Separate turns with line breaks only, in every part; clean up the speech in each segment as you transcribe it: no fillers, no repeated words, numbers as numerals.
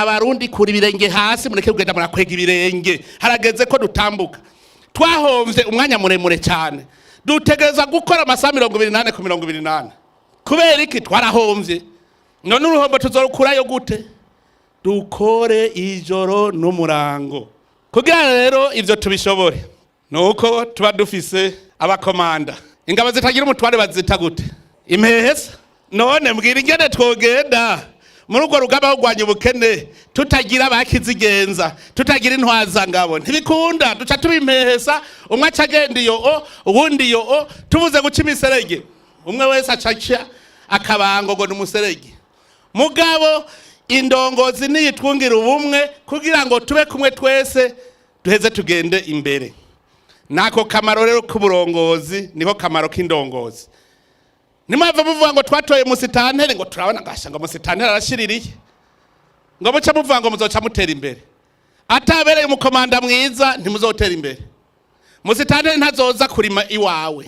Abarundi kuri ibirenge hasi mureke kugenda murakwega ibirenge harageze ko dutambuka twahomvye umwanya muremure cyane dutegereza gukora amasaha 28 ku 28 kubera iki twarahomvye none uruhombo tuzorukurayo gute dukore ijoro n'umurango kugira rero ivyo tubishobore nuko tuba dufise abakomanda ingabo zitagira umutware bazita gute impehesa none mbwira ingene twogenda muri urwo rugamba rwanya ubukene tutagira bakizigenza tutagira intwaza ngabo ntibikunda duca tubimpehesa umwe acagenda iyo ubundi iyo tubuze guca imiserege umwe wese acaca akabango ngo n'umuserege mugabo indongozi niyitwungira ubumwe kugira ngo tube kumwe twese duheze tugende imbere nako kamaro rero k'uburongozi niho kamaro k'indongozi nimava muvuga ngo twatoye musitanteri ngo turabona gasha ngo musitanteri arashiririye ngo muca muvuga ngo muzoca mutera imbere atabereye umukomanda mwiza ntimuzotera imbere musitanteri ntazoza kurima iwawe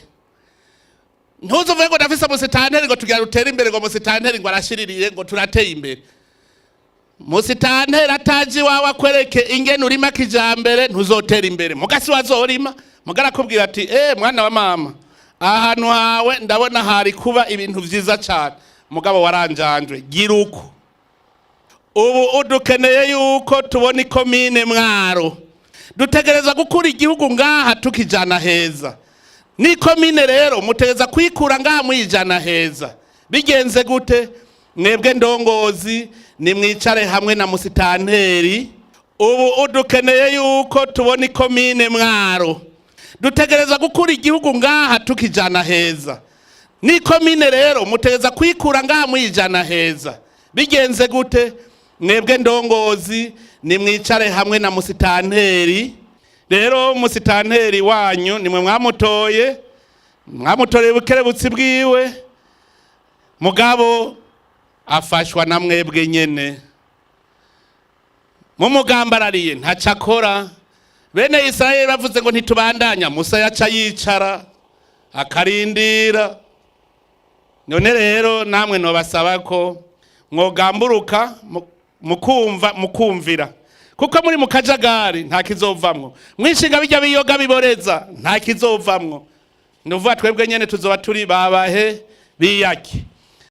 ntuzuvuge ngo ndafise musitanteri ngo tugira rutera imbere ngo musitanteri ngo arashiririye ngo turateye imbere musitanteri ataji wawe akwereke ingene urima kijambere ntuzotera imbere mugasi wazorima mugara kubwira ati mwana wa mama ahantu hawe ndabona hari kuba ibintu vyiza cyane mugabo waranjanjwe giruko ubu udukeneye yuko tubona ikomine Mwaro dutegereza gukura igihugu ngaha tukijana heza ni komine rero mutegeza kwikura ngaha mwijana heza bigenze gute mwebwe ndongozi ni mwicare hamwe na musitanteri ubu udukeneye yuko tubona ikomine Mwaro dutegereza gukura igihugu ngaha tukijana heza ni komine rero mutegeza kwikura ngaha mwijana heza bigenze gute mwebwe ndongozi ni mwicare hamwe na musitanteri rero musitanteri wanyu nimwe mwamutoye bukerebutsi bwiwe mugabo afashwa na mwebwe nyene mumugambarariye ntacakora bene Israeli bavuze ngo ntitubandanya Musa yaca yicara akarindira none rero namwe no basaba ko mwogamburuka mukumvira kuko muri mukajagari nta kizovamwo mwishinga bijya biyoga biboreza nta kizovamwo nuvuga twebwe nyene tuzoba turi babahe biyake